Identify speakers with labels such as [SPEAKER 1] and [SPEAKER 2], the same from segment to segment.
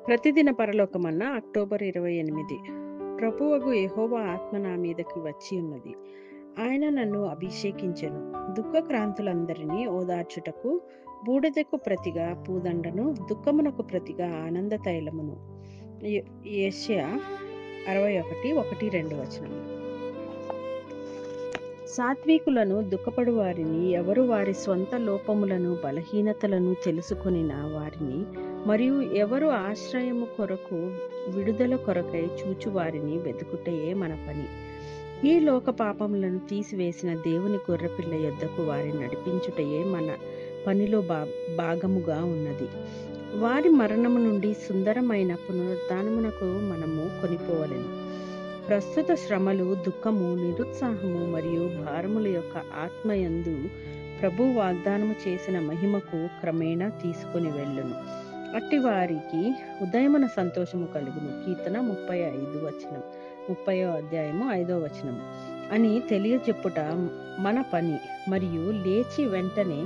[SPEAKER 1] ప్రతిదిన పరలోకమన్న October 28. ప్రభువగు యెహోవా ఆత్మ నా మీదకి వచ్చి ఉన్నది. ఆయన నన్ను అభిషేకించెను. దుఃఖక్రాంతులందరినీ ఓదార్చుటకు, బూడిదకు ప్రతిగా పూదండను, దుఃఖమునకు ప్రతిగా ఆనంద తైలమును. యెషయా 61:1-2. సాత్వికులను దుఃఖపడు వారిని, ఎవరు వారి స్వంత లోపములను బలహీనతలను తెలుసుకొనిన వారిని, మరియు ఎవరు ఆశ్రయము కొరకు విడుదల కొరకై చూచువారిని వెతుకుటయే మన పని. ఈ లోక పాపములను తీసివేసిన దేవుని గొర్రెపిల్ల యొద్దకు వారిని నడిపించుటయే మన పనిలో భాగముగా ఉన్నది. వారి మరణము నుండి సుందరమైన పునరుద్ధానమునకు మనము కొనిపోవలెను. ప్రస్తుత శ్రమలు, దుఃఖము, నిరుత్సాహము మరియు భారముల యొక్క ఆత్మయందు ప్రభు వాగ్దానము చేసిన మహిమకు క్రమేణా తీసుకుని వెళ్ళును. అట్టి వారికి ఉదయమున సంతోషము కలుగును. కీర్తన 30వ అధ్యాయము 5వ అని తెలియజెప్పుట మన పని. మరియు లేచి వెంటనే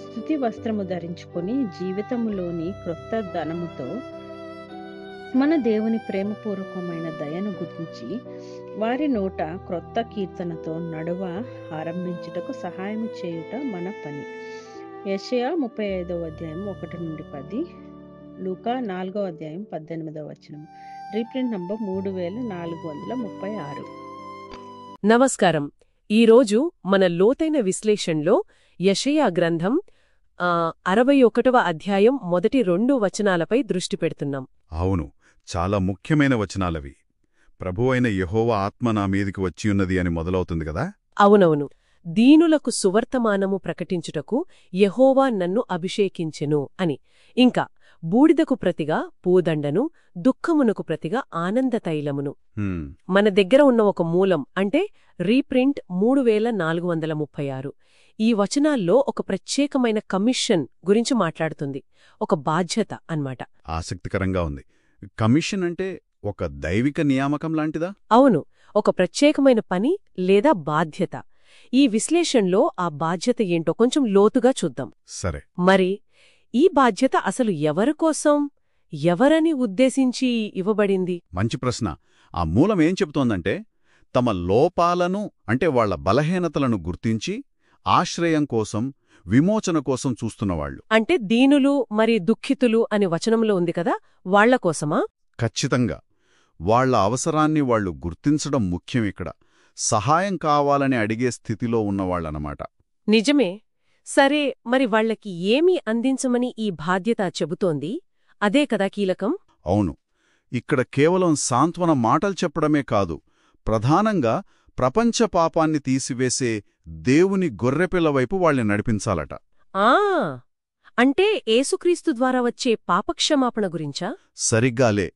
[SPEAKER 1] స్తుతి వస్త్రము ధరించుకొని జీవితములోని క్రొత్త ధనముతో మన దేవుని ప్రేమపూర్వకమైన దయను గురించి వారి నోట క్రొత్త కీర్తనతో నడువ ఆరంభించుటకు సహాయం చేయుట మన పని. యెషయా 35:1-10, లూకా 4:18. Reprint number 3436.
[SPEAKER 2] నమస్కారం. ఈరోజు మన లోతైన విశ్లేషణలో యెషయా గ్రంథం 61వ అధ్యాయం మొదటి 2 వచనాలపై దృష్టి పెడుతున్నాం.
[SPEAKER 3] అవును, చాలా ముఖ్యమైన వచనాలవి. ప్రభువైన యెహోవా ఆత్మ నా మీదికి వచ్చియున్నది అని మొదలవుతుంది కదా.
[SPEAKER 2] అవునవును. దీనులకు సువర్తమానము ప్రకటించుటకు యెహోవా నన్ను అభిషేకించెను అని, ఇంకా బూడిదకు ప్రతిగా పూదండను, దుఃఖమునకు ప్రతిగా ఆనంద తైలమును. మన దగ్గర ఉన్న ఒక మూలం అంటే రీప్రింట్ 3436. ఈ వచనాల్లో ఒక ప్రత్యేకమైన కమిషన్ గురించి మాట్లాడుతుంది. ఒక బాధ్యత అన్నమాట.
[SPEAKER 3] ఆసక్తికరంగా ఉంది. కమిషన్ అంటే ఒక దైవిక నియామకం లాంటిదా?
[SPEAKER 2] అవును, ఒక ప్రత్యేకమైన పని లేదా బాధ్యత. ఈ విశ్లేషణలో ఆ బాధ్యత ఏంటో కొంచెం లోతుగా చూద్దాం.
[SPEAKER 3] సరే.
[SPEAKER 2] మరి ఈ బాధ్యత అసలు ఎవరికోసం, ఎవరని ఉద్దేశించి ఇవ్వబడింది?
[SPEAKER 3] మంచి ప్రశ్న. ఆ మూలం ఏం చెబుతోందంటే, తమ లోపాలను అంటే వాళ్ల బలహీనతలను గుర్తించి ఆశ్రయం కోసం, విమోచన కోసం చూస్తున్నవాళ్లు.
[SPEAKER 2] అంటే దీనులు మరి దుఃఖితులు అని వచనంలో ఉంది కదా, వాళ్లకోసమా?
[SPEAKER 3] ఖచ్చితంగా. వాళ్ల అవసరాన్ని వాళ్లు గుర్తించడం ముఖ్యం ఇక్కడ. సహాయం కావాలని అడిగే స్థితిలో ఉన్నవాళ్లనమాట.
[SPEAKER 2] నిజమే. సరే, మరి వాళ్లకి ఏమీ అందించమని ఈ బాధ్యత చెబుతోంది? అదే కదా కీలకం.
[SPEAKER 3] అవును. ఇక్కడ కేవలం సాంత్వన మాటలు చెప్పడమే కాదు, ప్రధానంగా ప్రపంచ పాపాన్ని తీసివేసే దేవుని గొర్రెపిల్ల వైపు వాళ్ళని నడిపించాలట.
[SPEAKER 2] అంటే యేసుక్రీస్తు ద్వారా వచ్చే పాపక్షమాపణ గురించా?
[SPEAKER 3] సరిగ్గాలే.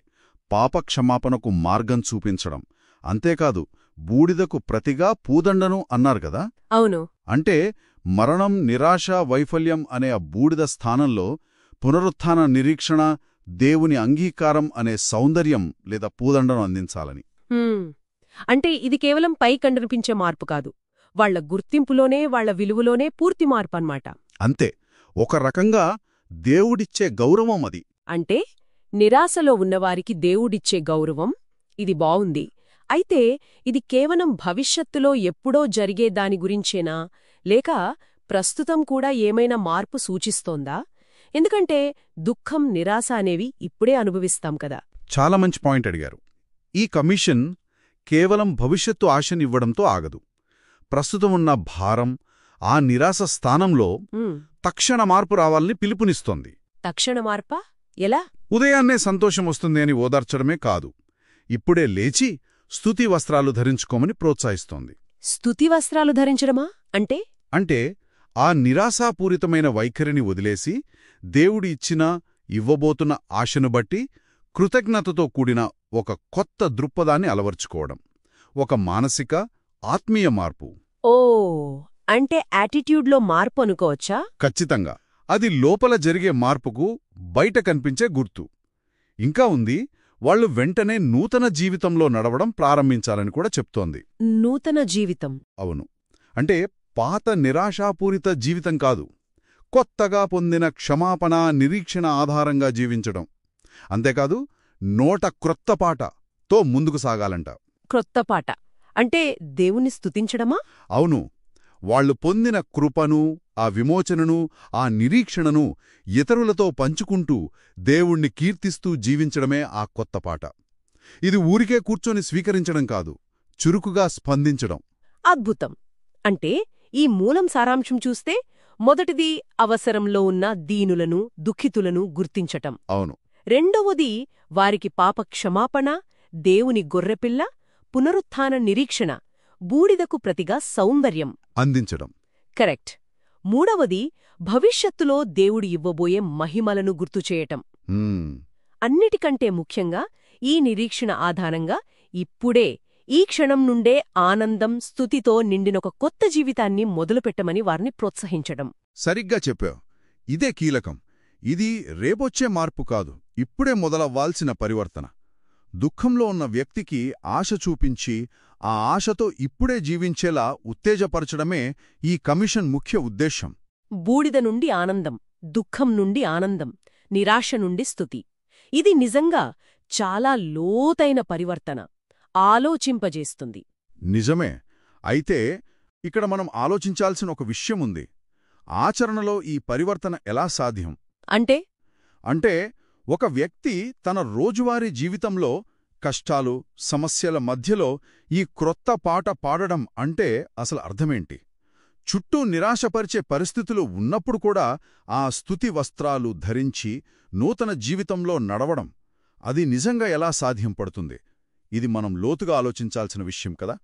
[SPEAKER 3] పాపక్షమాపణకు మార్గం చూపించడం. అంతేకాదు, బూడిదకు ప్రతిగా పూదండను అన్నారు గదా.
[SPEAKER 2] అవును.
[SPEAKER 3] అంటే మరణం, నిరాశ, వైఫల్యం అనే ఆ బూడిద స్థానంలో పునరుత్థాన నిరీక్షణ, దేవుని అంగీకారం అనే సౌందర్యం లేదా పూదండను అందించాలని.
[SPEAKER 2] అంటే ఇది కేవలం పై కనిపించే మార్పు కాదు, వాళ్ల గుర్తింపులోనే, వాళ్ల విలువలోనే పూర్తి మార్పు అన్నమాట.
[SPEAKER 3] అంతే. ఒక రకంగా దేవుడిచ్చే గౌరవం అది.
[SPEAKER 2] అంటే నిరాశలో ఉన్నవారికి దేవుడిచ్చే గౌరవం. ఇది బావుంది. అయితే ఇది కేవలం భవిష్యత్తులో ఎప్పుడో జరిగే దాని గురించేనా, లేక ప్రస్తుతం కూడా ఏమైనా మార్పు సూచిస్తోందా? ఎందుకంటే దుఃఖం, నిరాశ అనేవి ఇప్పుడే అనుభవిస్తాం కదా.
[SPEAKER 3] చాలా మంచి పాయింట్ అడిగారు. ఈ కమిషన్ కేవలం భవిష్యత్తు ఆశనివ్వడంతో ఆగదు. ప్రస్తుతం ఉన్న భారం, ఆ నిరాశ స్థానంలో తక్షణ మార్పు రావాలని పిలుపునిస్తోంది.
[SPEAKER 2] తక్షణ మార్పా? ఎలా?
[SPEAKER 3] ఉదయాన్నే సంతోషం వస్తుంది అని ఓదార్చడమే కాదు, ఇప్పుడే లేచి స్తుతి వస్త్రాలు ధరించుకోమని ప్రోత్సహిస్తోంది.
[SPEAKER 2] స్తుతి వస్త్రాలు ధరించడమా అంటే?
[SPEAKER 3] అంటే ఆ నిరాశాపూరితమైన వైఖరిని వదిలేసి దేవుడి ఇచ్చిన, ఇవ్వబోతున్న ఆశను బట్టి కృతజ్ఞతతో కూడిన ఒక కొత్త దృక్పథాన్ని అలవర్చుకోవడం. ఒక మానసిక, ఆత్మీయ మార్పు.
[SPEAKER 2] ఓ అంటే యాటిట్యూడ్లో మార్పు అనుకోవచ్చా?
[SPEAKER 3] ఖచ్చితంగా. అది లోపల జరిగే మార్పుకు బయట కనిపించే గుర్తు. ఇంకా ఉంది, వాళ్ళు వెంటనే నూతన జీవితంలో నడవడం ప్రారంభించాలని కూడా చెప్తోంది.
[SPEAKER 2] నూతన జీవితం.
[SPEAKER 3] అవును. అంటే పాత నిరాశాపూరిత జీవితం కాదు, కొత్తగా పొందిన క్షమాపణ, నిరీక్షణ ఆధారంగా జీవించడం. అంతేకాదు, నోట క్రొత్త పాటతో ముందుకు సాగాలంట.
[SPEAKER 2] క్రొత్త పాట అంటే దేవుని స్తుతించడమా?
[SPEAKER 3] అవును. వాళ్లు పొందిన కృపను, ఆ విమోచనను, ఆ నిరీక్షణను ఇతరులతో పంచుకుంటూ దేవుణ్ణి కీర్తిస్తూ జీవించడమే ఆ కొత్త పాట. ఇది ఊరికే కూర్చొని స్వీకరించడం కాదు, చురుకుగా స్పందించడం.
[SPEAKER 2] అద్భుతం. అంటే ఈ మూలం సారాంశం చూస్తే మొదటిది అవసరంలో ఉన్న దీనులను, దుఃఖితులను గుర్తించటం.
[SPEAKER 3] అవును.
[SPEAKER 2] రెండవది వారికి పాప క్షమాపణ, దేవుని గొర్రెపిల్ల, పునరుత్థాన నిరీక్షణ, బూడిదకు ప్రతిగా సౌందర్యం
[SPEAKER 3] అందించడం.
[SPEAKER 2] కరెక్ట్. మూడవది భవిష్యత్తులో దేవుడు ఇవ్వబోయే మహిమలను గుర్తుచేయటం. అన్నిటికంటే ముఖ్యంగా ఈ నిరీక్షణ ఆధారంగా ఇప్పుడే, ఈ క్షణం నుండే ఆనందం, స్తుతితో నిండినొక కొత్త జీవితాన్ని మొదలుపెట్టమని వారిని ప్రోత్సహించడం.
[SPEAKER 3] సరిగ్గా చెప్పావు. ఇదే కీలకం. ఇది రేపొచ్చే మార్పు కాదు, ఇప్పుడే మొదలవ్వాల్సిన పరివర్తన. దుఃఖంలో ఉన్న వ్యక్తికి ఆశ చూపించి, ఆ ఆశతో ఇప్పుడే జీవించేలా ఉత్తేజపరచడమే ఈ కమిషన్ ముఖ్య ఉద్దేశం.
[SPEAKER 2] బూడిద నుండి ఆనందం, దుఃఖం నుండి ఆనందం, నిరాశ నుండి స్తుతి. ఇది నిజంగా చాలా లోతైన పరివర్తన, ఆలోచింపజేస్తుంది.
[SPEAKER 3] నిజమే. అయితే ఇక్కడ మనం ఆలోచించాల్సిన ఒక విషయముంది. ఆచరణలో ఈ పరివర్తన ఎలా సాధ్యం? అంటే ఒక వ్యక్తి తన రోజువారీ జీవితంలో కష్టాలు, సమస్యల మధ్యలో ఈ క్రొత్త పాట పాడడం అంటే అసలు అర్థమేంటి? చుట్టూ నిరాశపరిచే పరిస్థితులు ఉన్నప్పుడు కూడా ఆ స్తుతి వస్త్రాలు ధరించి నూతన జీవితంలో నడవడం, అది నిజంగా ఎలా సాధ్యం పడుతుంది? ఇది మనం లోతుగా ఆలోచించాల్సిన విషయం కదా.